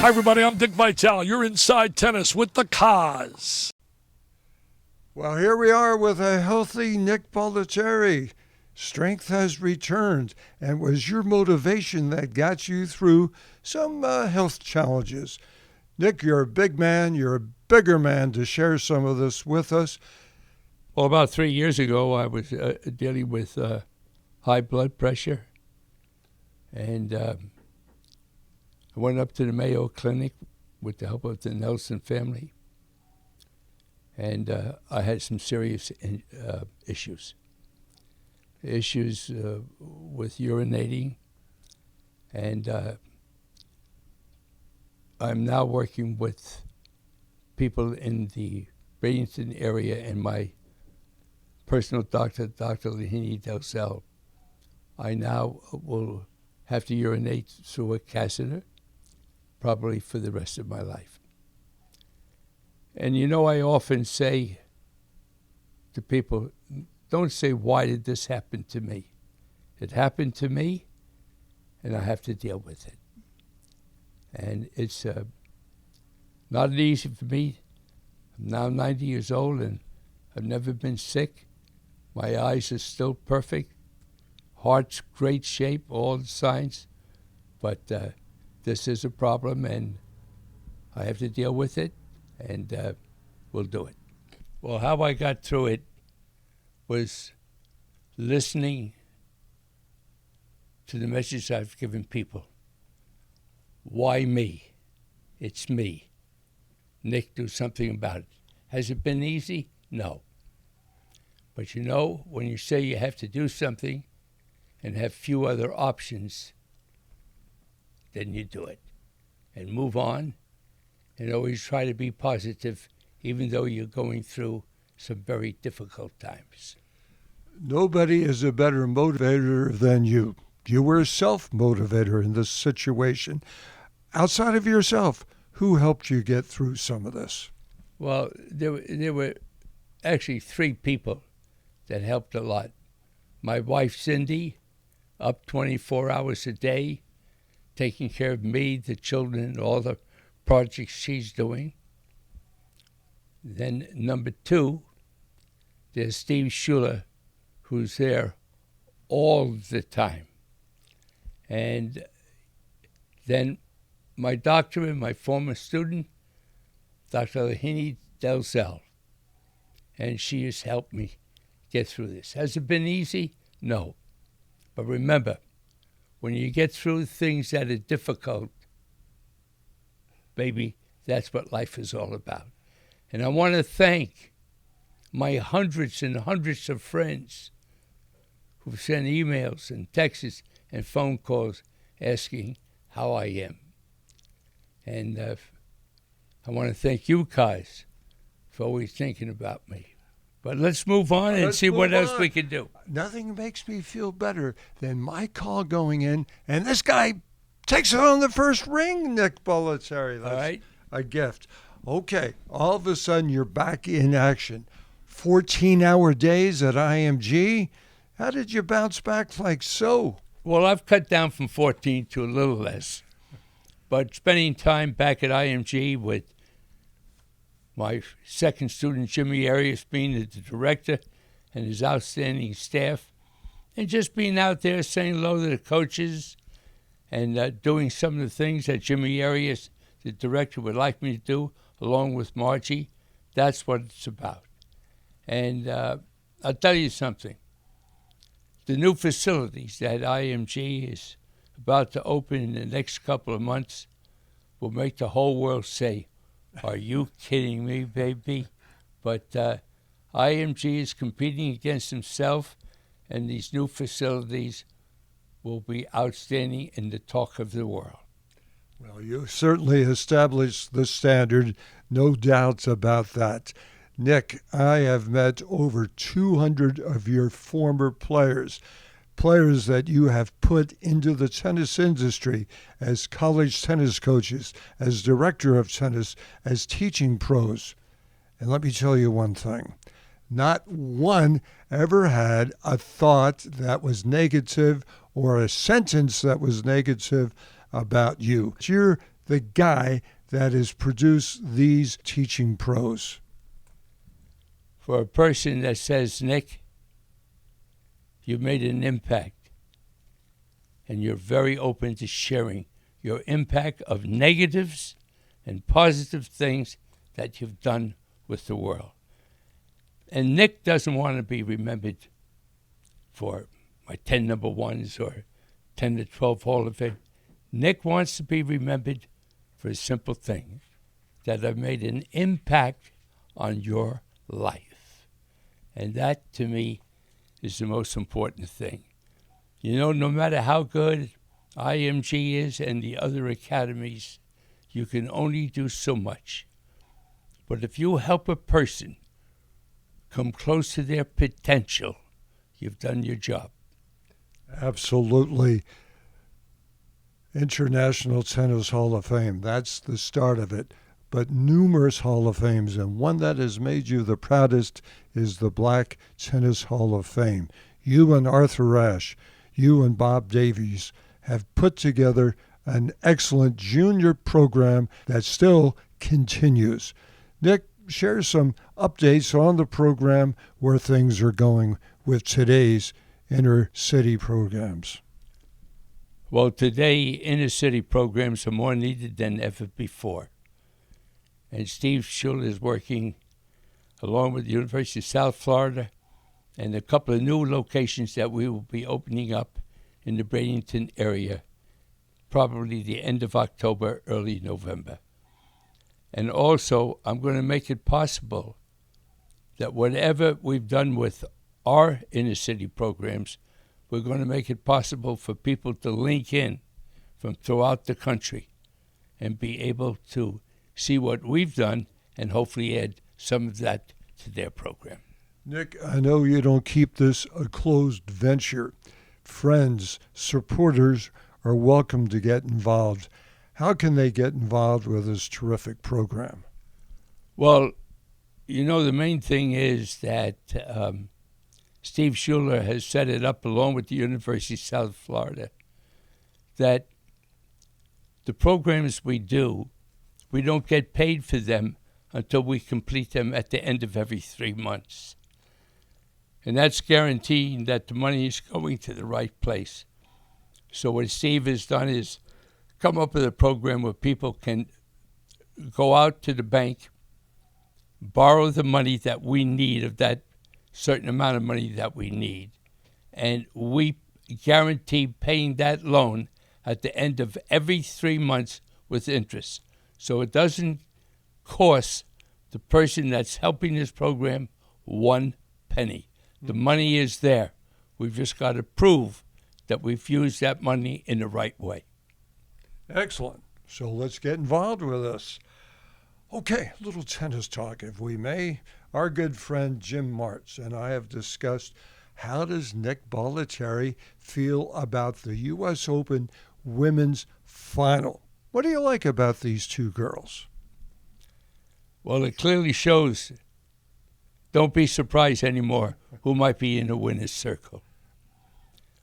Hi, everybody. I'm Dick Vitale. You're Inside Tennis with the Cause. Well, here we are with a healthy Nick Bollettieri. Strength has returned, and was your motivation that got you through some health challenges. Nick, you're a big man. You're a bigger man to share some of this with us. Well, about 3 years ago, I was dealing with high blood pressure, and I went up to the Mayo Clinic with the help of the Nelson family, and I had some serious issues. Issues with urinating, and I'm now working with people in the Bradenton area, and my personal doctor, Dr. Lahini Delsel. I now will have to urinate through a catheter, probably for the rest of my life. And you know, I often say to people, don't say, why did this happen to me? It happened to me, and I have to deal with it. And it's not easy for me. I'm now 90 years old, and I've never been sick. My eyes are still perfect. Heart's great shape, all the signs. But this is a problem, and I have to deal with it, and we'll do it. Well, how I got through it was listening to the message I've given people. Why me? It's me. Nick, do something about it. Has it been easy? No. But you know, when you say you have to do something and have few other options, then you do it and move on, and always try to be positive, even though you're going through some very difficult times. Nobody is a better motivator than you. You were a self-motivator in this situation. Outside of yourself, who helped you get through some of this? Well, there were actually three people that helped a lot. My wife, Cindy, up 24 hours a day, taking care of me, the children, and all the projects she's doing. Then number two, there's Steve Schuler, who's there all the time. And then my doctor and my former student, Dr. Lahini Delsel, and she has helped me get through this. Has it been easy? No. But remember, when you get through things that are difficult, baby, that's what life is all about. And I want to thank my hundreds and hundreds of friends who've sent emails and texts and phone calls asking how I am. And I want to thank you guys for always thinking about me. But let's move on and see what else we can do. Nothing makes me feel better than my call going in, and this guy takes it on the first ring, Nick Bollettieri. That's all right. A gift. Okay, all of a sudden you're back in action. 14-hour days at IMG. How did you bounce back like so? Well, I've cut down from 14 to a little less. But spending time back at IMG with my second student, Jimmy Arias, being the director, and his outstanding staff, and just being out there saying hello to the coaches and doing some of the things that Jimmy Arias, the director, would like me to do, along with Margie. That's what it's about. And I'll tell you something. The new facilities that IMG is about to open in the next couple of months will make the whole world say, are you kidding me, baby? But IMG is competing against himself, and these new facilities will be outstanding in the talk of the world. Well, you certainly established the standard, no doubts about that. Nick, I have met over 200 of your former players that you have put into the tennis industry as college tennis coaches, as director of tennis, as teaching pros. And let me tell you one thing. Not one ever had a thought that was negative or a sentence that was negative about you. You're the guy that has produced these teaching pros? For a person that says, Nick, you've made an impact, and you're very open to sharing your impact of negatives and positive things that you've done with the world. And Nick doesn't want to be remembered for my 10 number ones or 10 to 12 Hall of Fame. Nick wants to be remembered for a simple thing, that I've made an impact on your life. And that, to me, is the most important thing. You know, no matter how good IMG is and the other academies, you can only do so much. But if you help a person come close to their potential, you've done your job. Absolutely. International Tennis Hall of Fame, that's the start of it. But numerous Hall of Fames, and one that has made you the proudest is the Black Tennis Hall of Fame. You and Arthur Ashe, you and Bob Davies have put together an excellent junior program that still continues. Nick, share some updates on the program, where things are going with today's inner city programs. Well, today, inner city programs are more needed than ever before. And Steve Schuller is working along with the University of South Florida and a couple of new locations that we will be opening up in the Bradenton area, probably the end of October, early November. And also, I'm going to make it possible that whatever we've done with our inner city programs, we're going to make it possible for people to link in from throughout the country and be able to see what we've done and hopefully add some of that to their program. Nick, I know you don't keep this a closed venture. Friends, supporters are welcome to get involved. How can they get involved with this terrific program? Well, you know, the main thing is that Steve Schuller has set it up along with the University of South Florida, that the programs we do, we don't get paid for them until we complete them at the end of every 3 months. And that's guaranteeing that the money is going to the right place. So what Steve has done is come up with a program where people can go out to the bank, borrow the money that we need, of that certain amount of money that we need, and we guarantee paying that loan at the end of every 3 months with interest. So it doesn't cost the person that's helping this program 1 penny. The money is there. We've just got to prove that we've used that money in the right way. Excellent. So let's get involved with this. Okay, a little tennis talk, if we may. Our good friend Jim Martz and I have discussed, how does Nick Bollettieri feel about the U.S. Open women's final? What do you like about these two girls? Well, it clearly shows, don't be surprised anymore who might be in the winner's circle.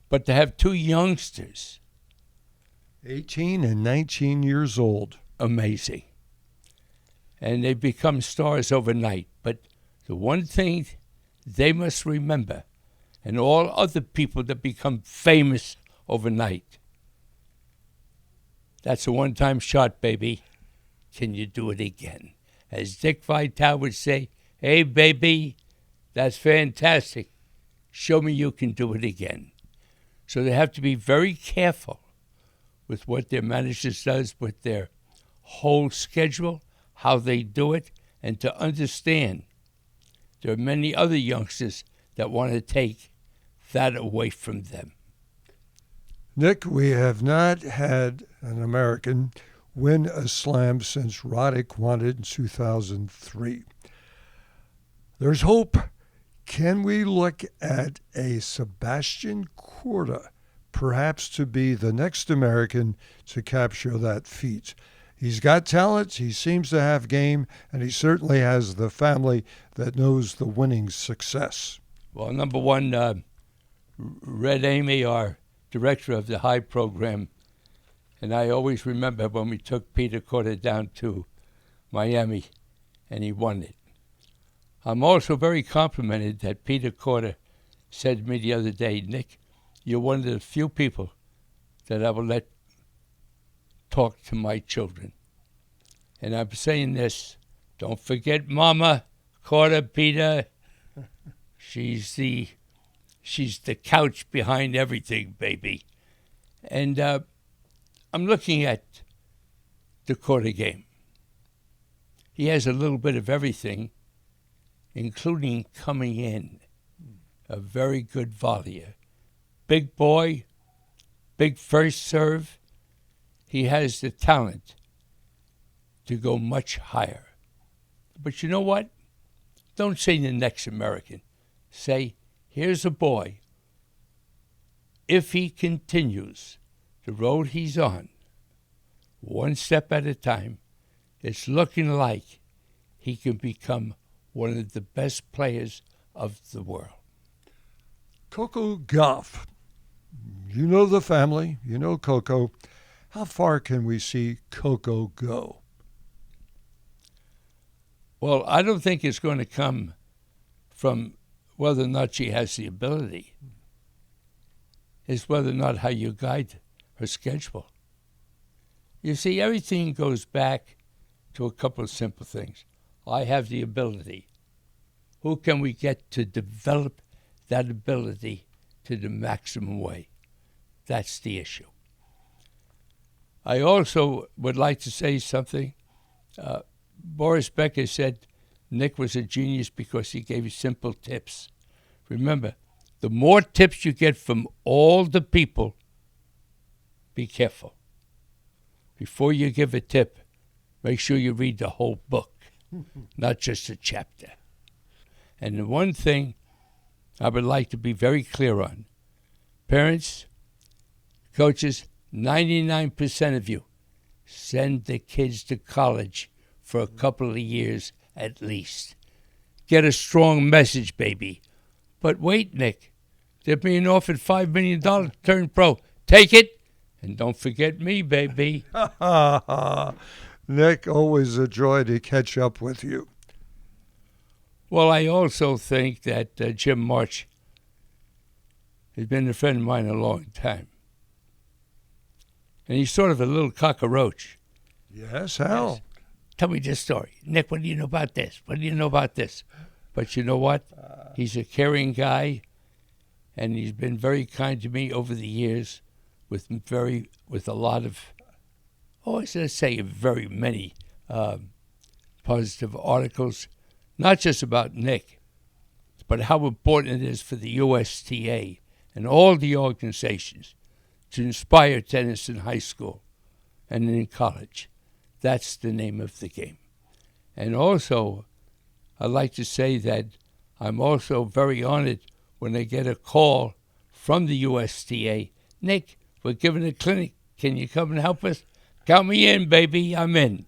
But to have two youngsters, 18 and 19 years old. Amazing. And they become stars overnight. But the one thing they must remember, and all other people that become famous overnight, that's a one-time shot, baby. Can you do it again? As Dick Vitale would say, hey, baby, that's fantastic. Show me you can do it again. So they have to be very careful with what their managers does, with their whole schedule, how they do it, and to understand there are many other youngsters that want to take that away from them. Nick, we have not had an American win a slam since Roddick won it in 2003. There's hope. Can we look at a Sebastian Korda, perhaps to be the next American to capture that feat? He's got talent, he seems to have game, and he certainly has the family that knows the winning success. Well, number one, Red Amy, our director of the High program, And I always remember when we took Peter Corder down to Miami and he won it. I'm also very complimented that Peter Corder said to me the other day, Nick, you're one of the few people that I will let talk to my children. And I'm saying this, don't forget Mama Corder, Peter. She's the couch behind everything, baby. And I'm looking at the Corder game. He has a little bit of everything, including coming in. A very good volleyer. Big boy, big first serve. He has the talent to go much higher. But you know what? Don't say the next American. Say, here's a boy. If he continues the road he's on, one step at a time, it's looking like he can become one of the best players of the world. Coco Gauff. You know the family. You know Coco. How far can we see Coco go? Well, I don't think it's going to come from whether or not she has the ability. It's whether or not how you guide her schedule. You see, everything goes back to a couple of simple things. I have the ability. Who can we get to develop that ability to the maximum way? That's the issue. I also would like to say something. Boris Becker said Nick was a genius because he gave simple tips. Remember, the more tips you get from all the people, be careful. Before you give a tip, make sure you read the whole book, not just a chapter. And the one thing I would like to be very clear on, parents, coaches, 99% of you send the kids to college for a couple of years at least. Get a strong message, baby. But wait, Nick, they're being offered $5 million to turn pro. Take it, and don't forget me, baby. Nick, always a joy to catch up with you. Well, I also think that Jim March has been a friend of mine a long time. And he's sort of a little cockroach. Yes, how? Yes. Tell me this story. Nick, what do you know about this? What do you know about this? But you know what? He's a caring guy, and he's been very kind to me over the years with a lot of, I should say very many positive articles, not just about Nick, but how important it is for the USTA and all the organizations to inspire tennis in high school and in college. That's the name of the game. And also, I'd like to say that I'm also very honored when I get a call from the USTA. Nick, we're giving a clinic. Can you come and help us? Count me in, baby. I'm in.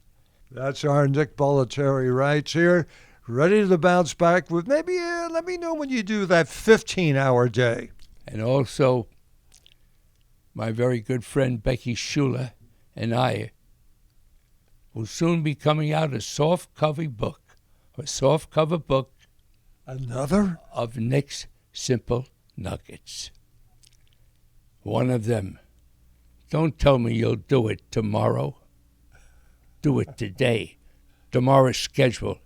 That's our Nick Bollettieri right here, ready to bounce back with maybe, let me know when you do that 15-hour day. And also, my very good friend Becky Schuler and I will soon be coming out a soft-cover book Another? of Nick's Simple Nuggets. One of them. Don't tell me you'll do it tomorrow. Do it today. Tomorrow's schedule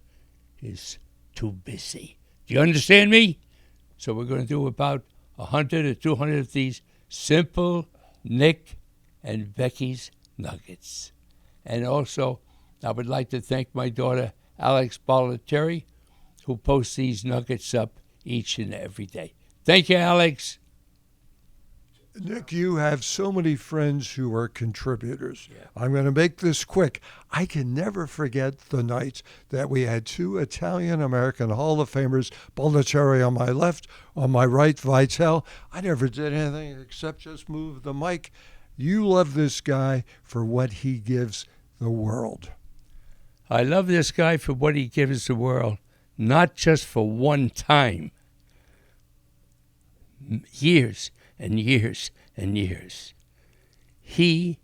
is too busy. Do you understand me? So we're going to do about 100 or 200 of these simple Nick and Becky's Nuggets. And also, I would like to thank my daughter, Alex Bollettieri, who posts these nuggets up each and every day. Thank you, Alex. Nick, you have so many friends who are contributors. Yeah. I'm going to make this quick. I can never forget the night that we had two Italian-American Hall of Famers, Bollettieri on my left, on my right, Vitale. I never did anything except just move the mic. You love this guy for what he gives the world. I love this guy for what he gives the world, not just for one time. Years and years and years. He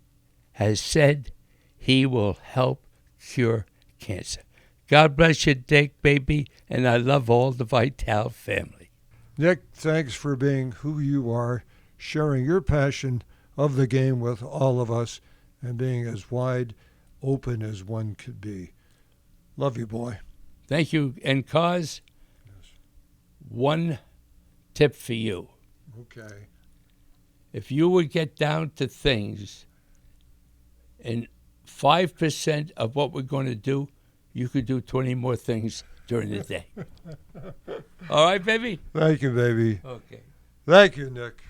has said he will help cure cancer. God bless you, Dick, baby, and I love all the Vital family. Nick, thanks for being who you are, sharing your passion of the game with all of us, and being as wide open as one could be. Love you, boy. Thank you. And Cause, one tip for you. Okay. If you would get down to things, and 5% of what we're going to do, you could do 20 more things during the day. All right, baby? Thank you, baby. Okay. Thank you, Nick.